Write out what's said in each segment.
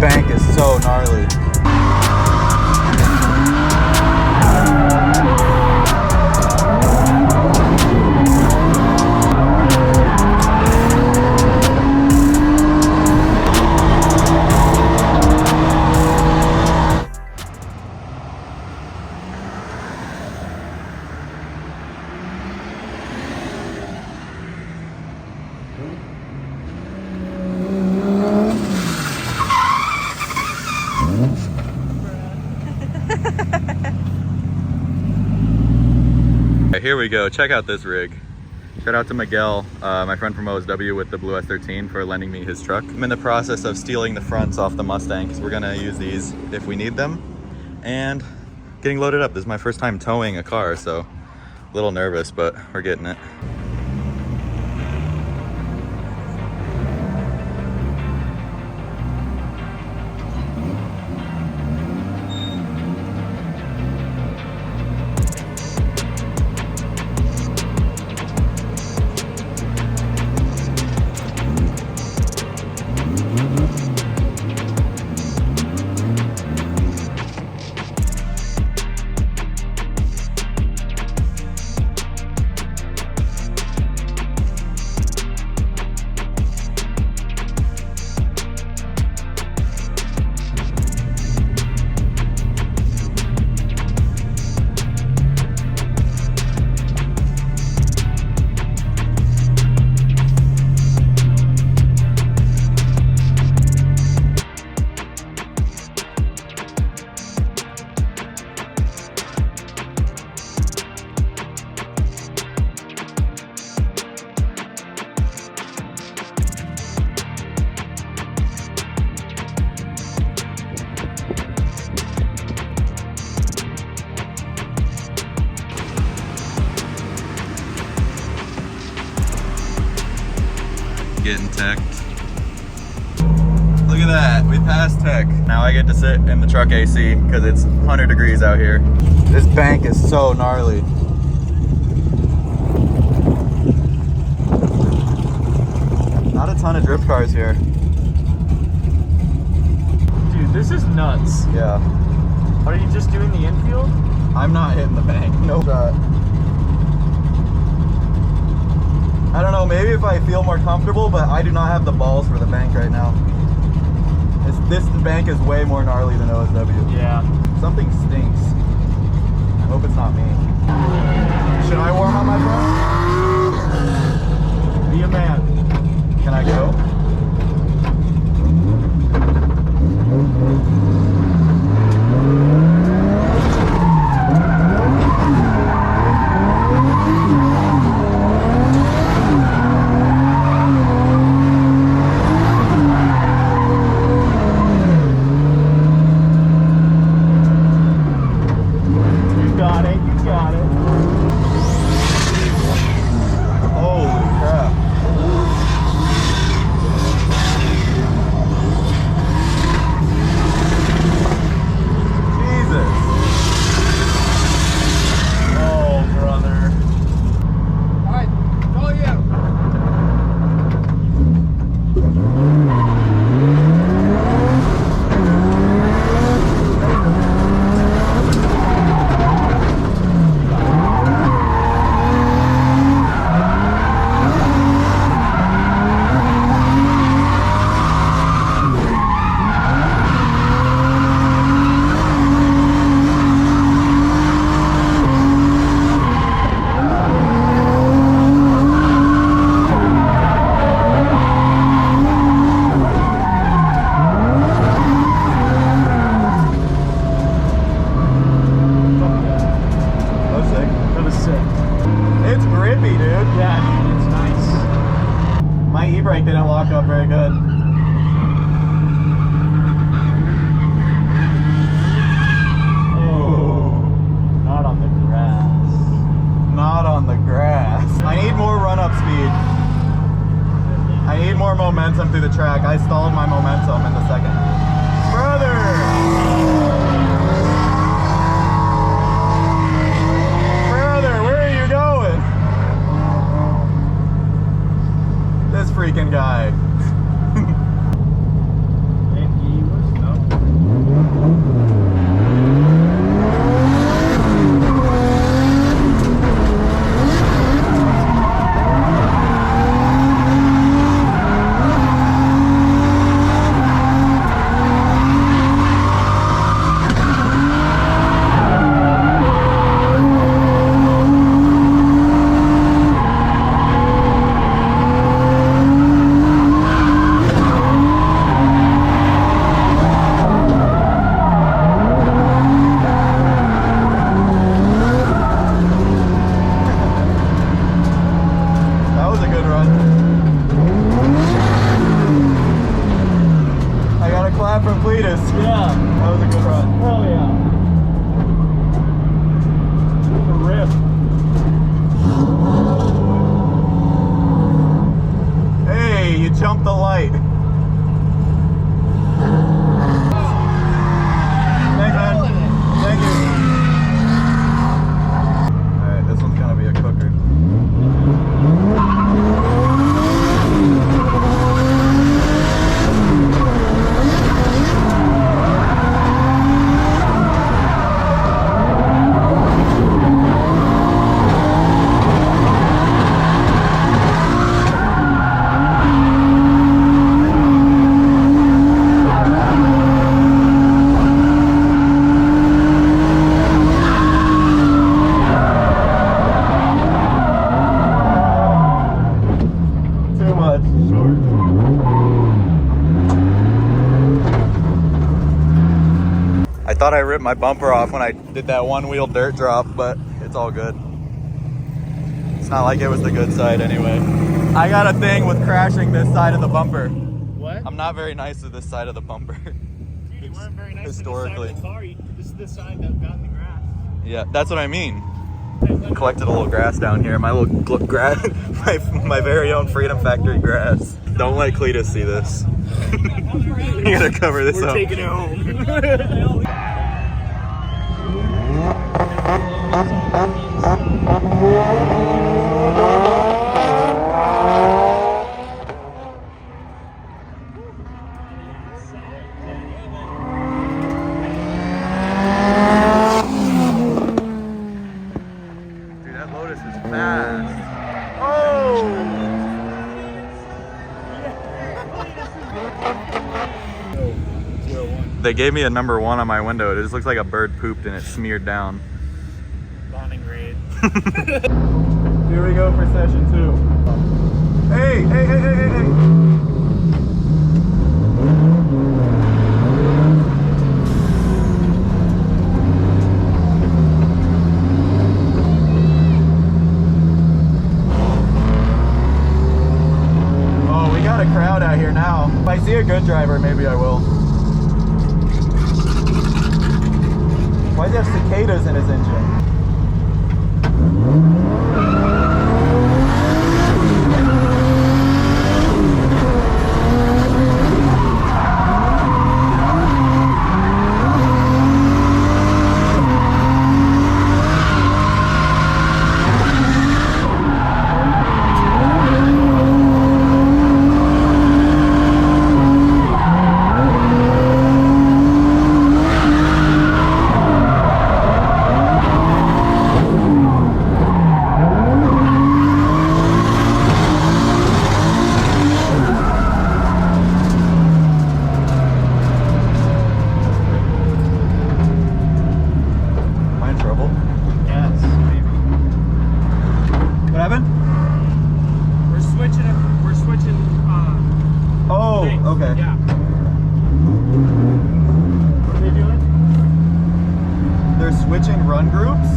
bank is so gnarly. Here we go. Check out this rig. Shout out to Miguel, my friend from OSW with the Blue S13, for lending me his truck. I'm in the process of stealing the fronts off the Mustang because we're gonna use these if we need them, and getting loaded up. This is my first time towing a car, so a little nervous, but we're getting it. Getting teched. Look at that, we passed tech. Now I get to sit in the truck AC because it's 100 degrees out here. This bank is so gnarly. Not a ton of drift cars here. Dude, this is nuts. Yeah. Are you just doing the infield? I'm not hitting the bank, no shot. I don't know, maybe if I feel more comfortable, but I do not have the balls for the bank right now. This bank is way more gnarly than OSW. Yeah. Something stinks. I hope it's not me. Should I warm up my front? Be a man. Can I go? E-brake didn't lock up very good. Oh, not on the grass. Not on the grass. I need more run-up speed. I need more momentum through the track. I stalled my momentum in the second. Brother! Freaking guy. And he was Cleetus. Yeah. That was a good run. Hell yeah. A rip. Hey, you jumped the light. Thanks, man. Thank you. Alright, this one's gonna be a cooker. I thought I ripped my bumper off when I did that one-wheel dirt drop, but it's all good. It's not like it was the good side anyway. I got a thing with crashing this side of the bumper. What? I'm not very nice to this side of the bumper. Dude, you weren't very nice Historically. to this side of the car. This is the side that got in the grass. Yeah, that's what I mean. Collected a little grass down here. My little grass, my very own Freedom Factory grass. Don't let Cleetus see this. You gotta cover this up. We're taking it home. Dude, that Lotus is fast. Oh! They gave me a number 1 on my window. It just looks like a bird pooped and it smeared down. Bonding grade. Here we go for session 2. Hey, hey, hey, hey, hey, hey. Oh, we got a crowd out here now. If I see a good driver, maybe I will. Why does he have cicadas in his engine? Okay. Yeah. What are they doing? They're switching run groups?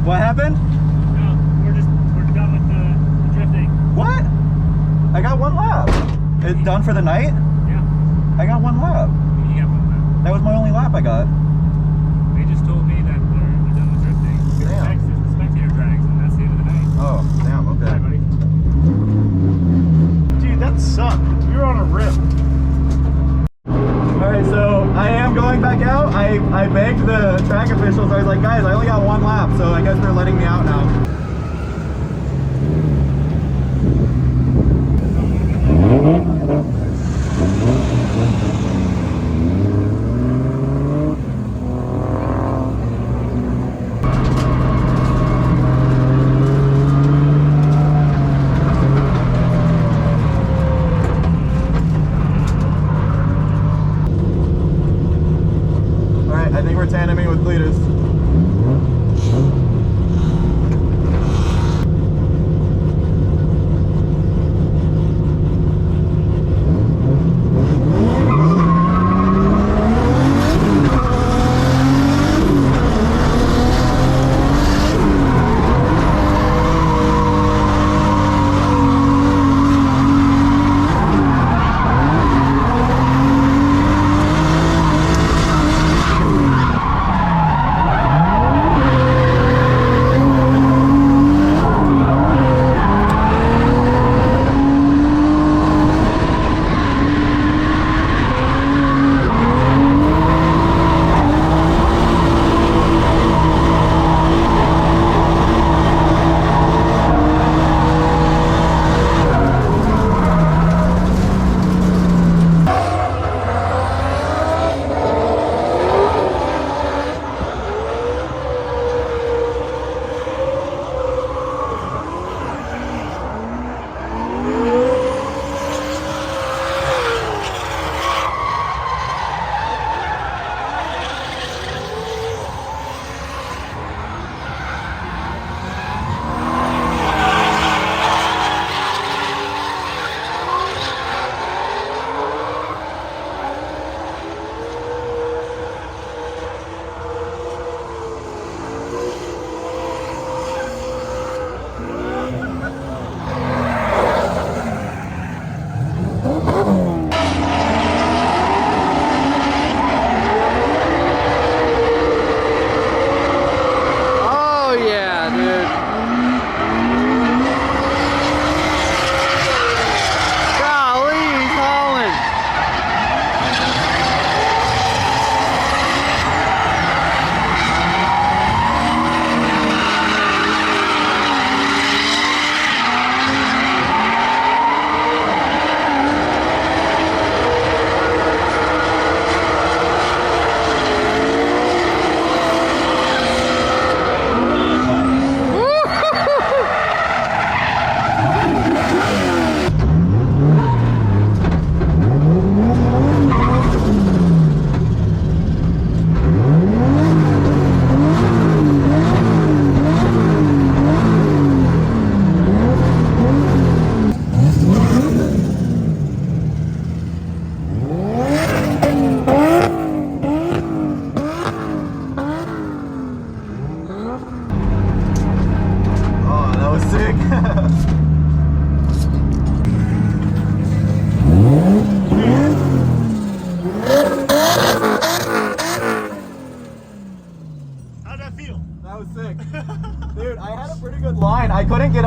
What happened? No, we're done with the drifting. What? I got 1 lap. It's done for the night? Yeah. I got 1 lap. You got 1 lap. That was my only lap I got. They just told me that they're done with drifting. Damn. Next is the spectator drags, and that's the end of the night. Oh, damn, okay. Bye, buddy. Dude, that sucked. You're on a rip. Alright, so I am going back out. I begged the track officials. I was like, guys, I only got 1 lap, so I guess they're letting me out now. I think we're tandeming with Cleetus.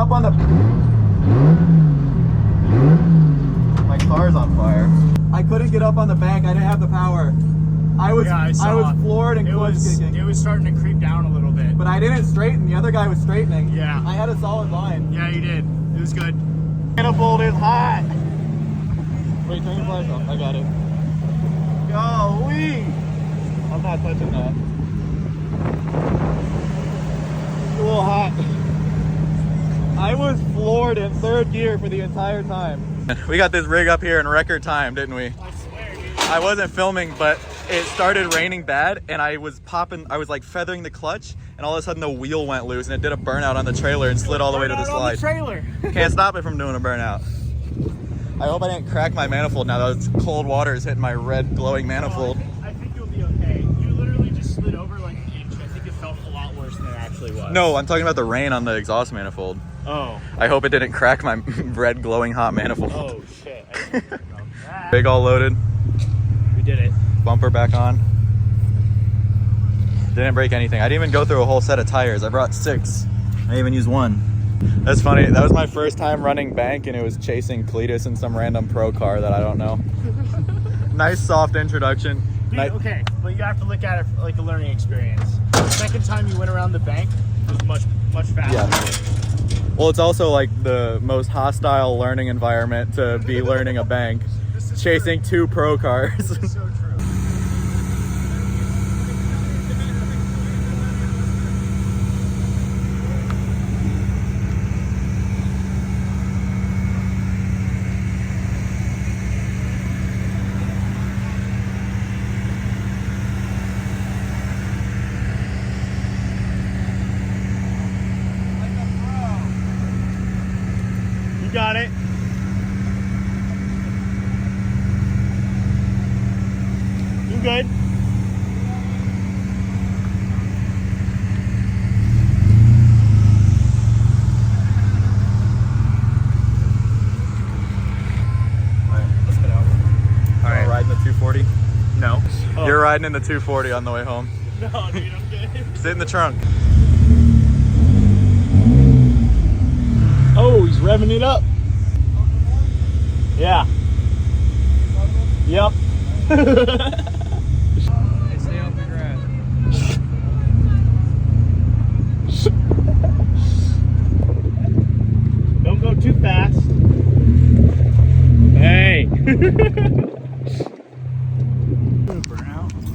up on the... My car's on fire. I couldn't get up on the bank. I didn't have the power. I was floored and clutch kicking. It was starting to creep down a little bit. But I didn't straighten. The other guy was straightening. Yeah. I had a solid line. Yeah, you did. It was good. Manifold is hot. Wait, turn your flash off. I got it. Golly! I'm not touching that. It's a little hot. I was floored in third gear for the entire time. We got this rig up here in record time, didn't we? I swear, dude. I wasn't filming, but it started raining bad, and I was like feathering the clutch, and all of a sudden the wheel went loose, and it did a burnout on the trailer and slid all the way to the slide. On the trailer. Can't stop it from doing a burnout. I hope I didn't crack my manifold now. Those cold water is hitting my red glowing manifold. I think you'll be okay. You literally just slid over like an inch. I think it felt a lot worse than it actually was. No, I'm talking about the rain on the exhaust manifold. Oh. I hope it didn't crack my red glowing hot manifold. Oh shit. I didn't know that. Big all loaded. We did it. Bumper back on. Didn't break anything. I didn't even go through a whole set of tires. I brought 6. I even used 1. That's funny. That was my first time running bank, and it was chasing Cleetus in some random pro car that I don't know. Nice soft introduction. Dude, okay, but you have to look at it like a learning experience. The second time you went around the bank was much faster. Yeah. Well, it's also like the most hostile learning environment to be learning a bank. Chasing true. 2 pro cars. This is so true. You got it. You good? Alright, let's get out. Alright. Riding the 240? No. Oh. You're riding in the 240 on the way home. No, dude, I'm good. Sit in the trunk. Oh, he's revving it up. Yeah. Yep. Stay off the grass. Don't go too fast. Hey.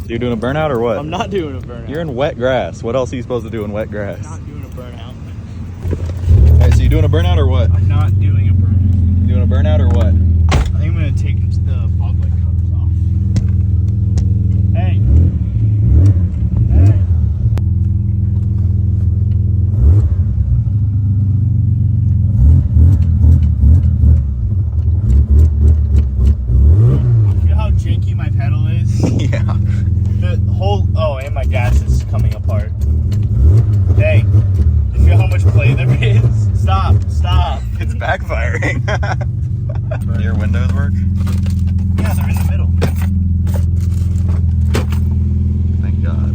You doing a burnout or what? I'm not doing a burnout. You're in wet grass. What else are you supposed to do in wet I'm grass? not doing a burnout. Alright, so you doing a burnout or what? I'm not doing a burnout. You doing a burnout or what? I think I'm gonna take the fog light covers off. Hey. Hey. Feel how janky my pedal is? Yeah. The whole and my gas is coming apart. Hey. You feel how much play there is? Stop. It's backfiring. Do your windows work? Yeah, they're in the middle. Thank God.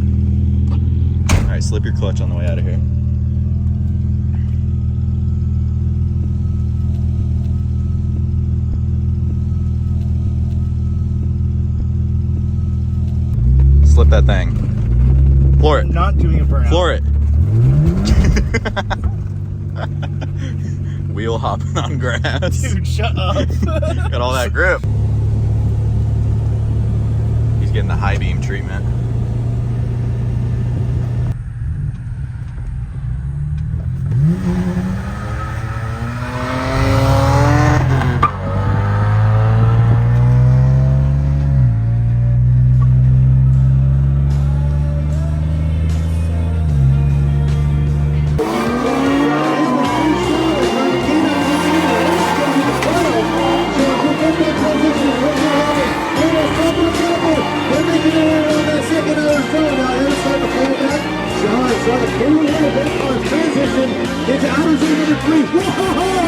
Alright, slip your clutch on the way out of here. Slip that thing. Floor it. I'm not doing a burnout. Floor it. Wheel hopping on grass. Dude, shut up. Got all that grip. He's getting the high beam treatment. Transition into outer zone number 3. Whoa!